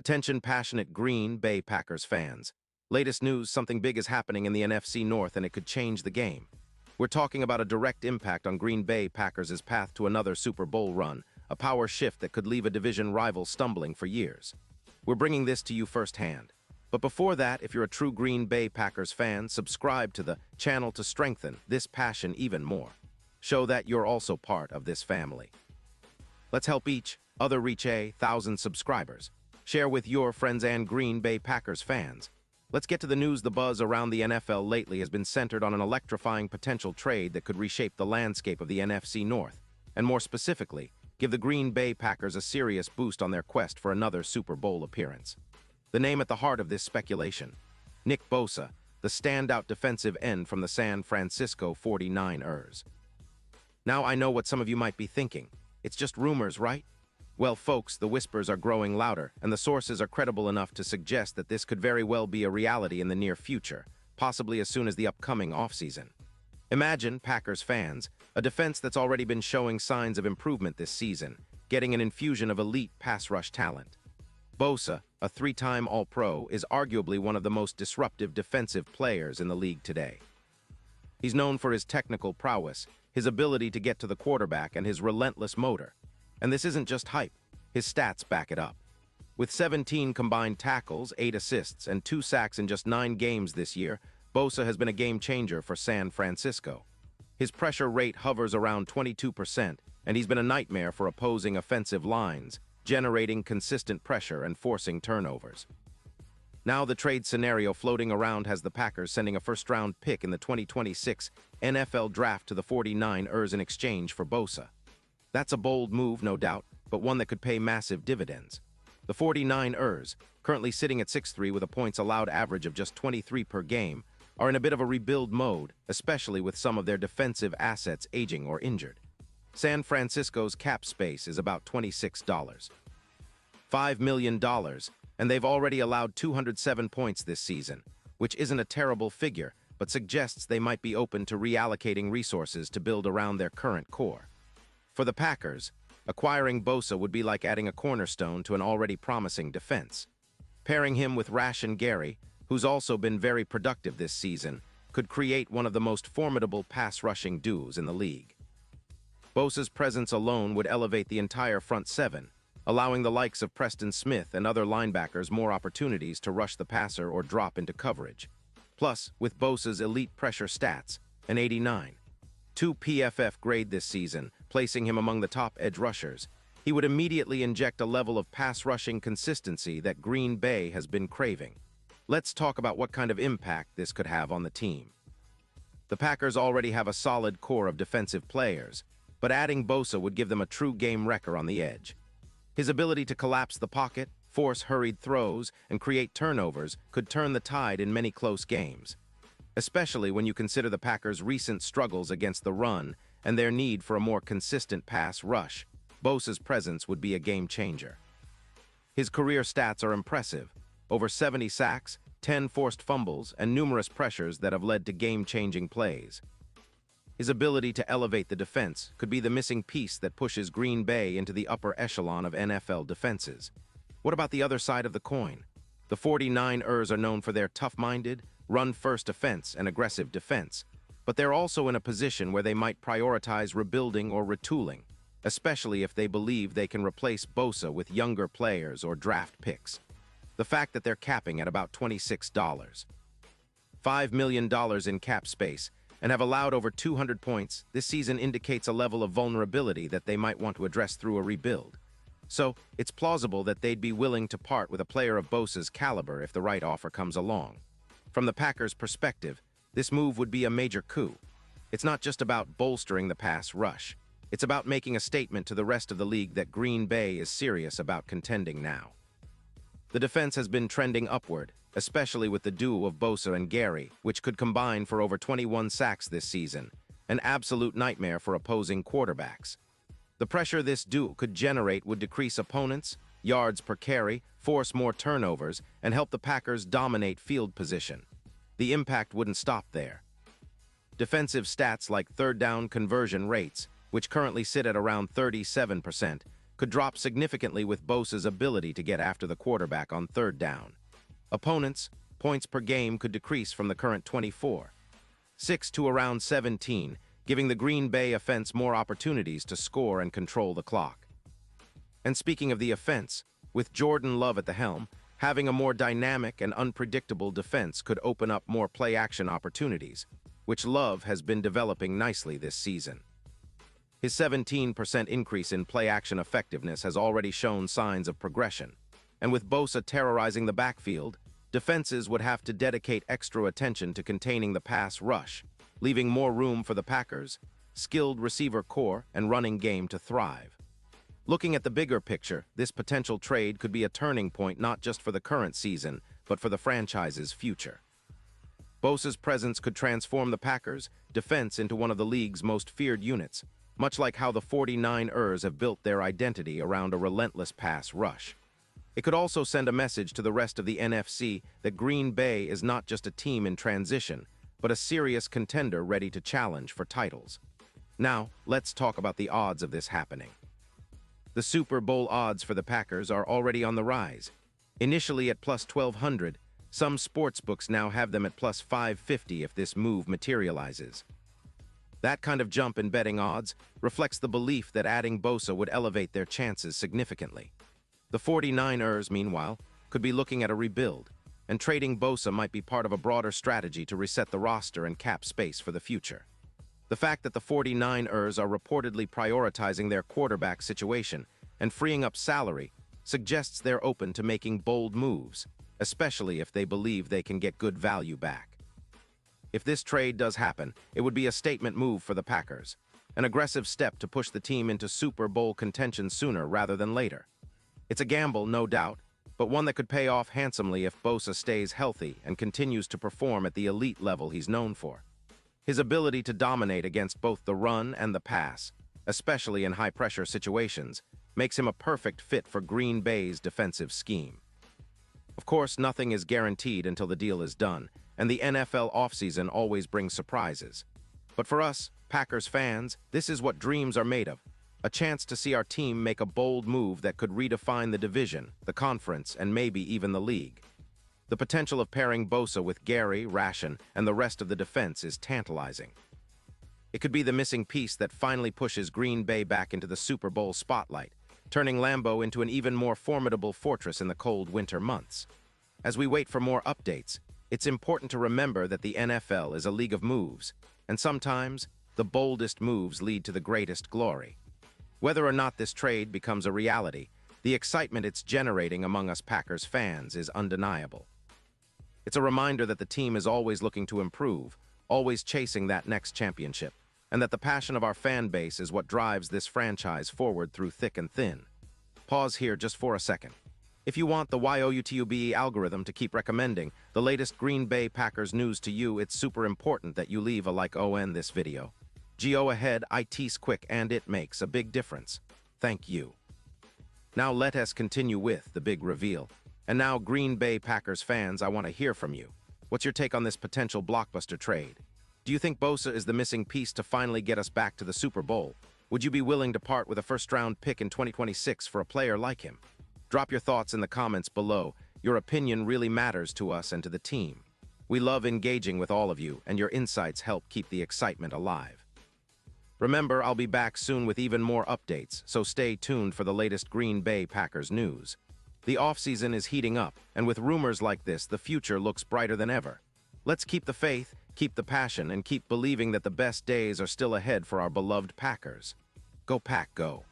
Attention passionate Green Bay Packers fans. Latest news, something big is happening in the NFC North and it could change the game. We're talking about a direct impact on Green Bay Packers' path to another Super Bowl run, a power shift that could leave a division rival stumbling for years. We're bringing this to you firsthand. But before that, if you're a true Green Bay Packers fan, subscribe to the channel to strengthen this passion even more. Show that you're also part of this family. Let's help each other reach 1,000 subscribers. Share with your friends and Green Bay Packers fans. Let's get to the news. The buzz around the NFL lately has been centered on an electrifying potential trade that could reshape the landscape of the NFC North, and more specifically, give the Green Bay Packers a serious boost on their quest for another Super Bowl appearance. The name at the heart of this speculation: Nick Bosa, the standout defensive end from the San Francisco 49ers. Now I know what some of you might be thinking. It's just rumors, right? Well, folks, the whispers are growing louder, and the sources are credible enough to suggest that this could very well be a reality in the near future, possibly as soon as the upcoming offseason. Imagine, Packers fans, a defense that's already been showing signs of improvement this season, getting an infusion of elite pass rush talent. Bosa, a three-time All-Pro, is arguably one of the most disruptive defensive players in the league today. He's known for his technical prowess, his ability to get to the quarterback, and his relentless motor. And this isn't just hype. His stats back it up. With 17 combined tackles, 8 assists, and 2 sacks in just 9 games this year, Bosa has been a game-changer for San Francisco. His pressure rate hovers around 22%, and he's been a nightmare for opposing offensive lines, generating consistent pressure and forcing turnovers. Now the trade scenario floating around has the Packers sending a first-round pick in the 2026 NFL Draft to the 49ers in exchange for Bosa. That's a bold move, no doubt, but one that could pay massive dividends. The 49ers, currently sitting at 6-3 with a points allowed average of just 23 per game, are in a bit of a rebuild mode, especially with some of their defensive assets aging or injured. San Francisco's cap space is about $26.5 million, and they've already allowed 207 points this season, which isn't a terrible figure, but suggests they might be open to reallocating resources to build around their current core. For the Packers, acquiring Bosa would be like adding a cornerstone to an already promising defense. Pairing him with Rashan Gary, who's also been very productive this season, could create one of the most formidable pass-rushing duos in the league. Bosa's presence alone would elevate the entire front seven, allowing the likes of Preston Smith and other linebackers more opportunities to rush the passer or drop into coverage. Plus, with Bosa's elite pressure stats, an 89. 2 PFF grade this season, placing him among the top edge rushers, he would immediately inject a level of pass-rushing consistency that Green Bay has been craving. Let's talk about what kind of impact this could have on the team. The Packers already have a solid core of defensive players, but adding Bosa would give them a true game wrecker on the edge. His ability to collapse the pocket, force hurried throws, and create turnovers could turn the tide in many close games. Especially when you consider the Packers' recent struggles against the run and their need for a more consistent pass rush, Bosa's presence would be a game-changer. His career stats are impressive: over 70 sacks, 10 forced fumbles, and numerous pressures that have led to game-changing plays. His ability to elevate the defense could be the missing piece that pushes Green Bay into the upper echelon of NFL defenses. What about the other side of the coin? The 49ers are known for their tough-minded, run-first offense and aggressive defense, but they're also in a position where they might prioritize rebuilding or retooling, especially if they believe they can replace Bosa with younger players or draft picks. The fact that they're capping at about $26.5 million in cap space and have allowed over 200 points this season indicates a level of vulnerability that they might want to address through a rebuild. So, it's plausible that they'd be willing to part with a player of Bosa's caliber if the right offer comes along. From the Packers' perspective, this move would be a major coup. It's not just about bolstering the pass rush. It's about making a statement to the rest of the league that Green Bay is serious about contending now. The defense has been trending upward, especially with the duo of Bosa and Gary, which could combine for over 21 sacks this season, an absolute nightmare for opposing quarterbacks. The pressure this duo could generate would decrease opponents' yards per carry, force more turnovers, and help the Packers dominate field position. The impact wouldn't stop there. Defensive stats like third down conversion rates, which currently sit at around 37%, could drop significantly with Bosa's ability to get after the quarterback on third down. Opponents' points per game could decrease from the current 24.6 to around 17, giving the Green Bay offense more opportunities to score and control the clock. And speaking of the offense, with Jordan Love at the helm, having a more dynamic and unpredictable defense could open up more play-action opportunities, which Love has been developing nicely this season. His 17% increase in play-action effectiveness has already shown signs of progression, and with Bosa terrorizing the backfield, defenses would have to dedicate extra attention to containing the pass rush, leaving more room for the Packers' skilled receiver core and running game to thrive. Looking at the bigger picture, this potential trade could be a turning point not just for the current season, but for the franchise's future. Bosa's presence could transform the Packers' defense into one of the league's most feared units, much like how the 49ers have built their identity around a relentless pass rush. It could also send a message to the rest of the NFC that Green Bay is not just a team in transition, but a serious contender ready to challenge for titles. Now, let's talk about the odds of this happening. The Super Bowl odds for the Packers are already on the rise. Initially at plus 1,200, some sportsbooks now have them at plus 550 if this move materializes. That kind of jump in betting odds reflects the belief that adding Bosa would elevate their chances significantly. The 49ers, meanwhile, could be looking at a rebuild, and trading Bosa might be part of a broader strategy to reset the roster and cap space for the future. The fact that the 49ers are reportedly prioritizing their quarterback situation and freeing up salary suggests they're open to making bold moves, especially if they believe they can get good value back. If this trade does happen, it would be a statement move for the Packers, an aggressive step to push the team into Super Bowl contention sooner rather than later. It's a gamble, no doubt, but one that could pay off handsomely if Bosa stays healthy and continues to perform at the elite level he's known for. His ability to dominate against both the run and the pass, especially in high-pressure situations, makes him a perfect fit for Green Bay's defensive scheme. Of course, nothing is guaranteed until the deal is done, and the NFL offseason always brings surprises. But for us, Packers fans, this is what dreams are made of. A chance to see our team make a bold move that could redefine the division, the conference, and maybe even the league. The potential of pairing Bosa with Gary, Ration, and the rest of the defense is tantalizing. It could be the missing piece that finally pushes Green Bay back into the Super Bowl spotlight, turning Lambeau into an even more formidable fortress in the cold winter months. As we wait for more updates, it's important to remember that the NFL is a league of moves, and sometimes the boldest moves lead to the greatest glory. Whether or not this trade becomes a reality, the excitement it's generating among us Packers fans is undeniable. It's a reminder that the team is always looking to improve, always chasing that next championship, and that the passion of our fan base is what drives this franchise forward through thick and thin. Pause here just for a second. If you want the YOUTUBE algorithm to keep recommending the latest Green Bay Packers news to you, it's super important that you leave a like on this video. Go ahead, it's quick and it makes a big difference. Thank you. Now let us continue with the big reveal. And now, Green Bay Packers fans, I want to hear from you. What's your take on this potential blockbuster trade? Do you think Bosa is the missing piece to finally get us back to the Super Bowl? Would you be willing to part with a first-round pick in 2026 for a player like him? Drop your thoughts in the comments below. Your opinion really matters to us and to the team. We love engaging with all of you, and your insights help keep the excitement alive. Remember, I'll be back soon with even more updates, so stay tuned for the latest Green Bay Packers news. The offseason is heating up, and with rumors like this, the future looks brighter than ever. Let's keep the faith, keep the passion, and keep believing that the best days are still ahead for our beloved Packers. Go Pack, go!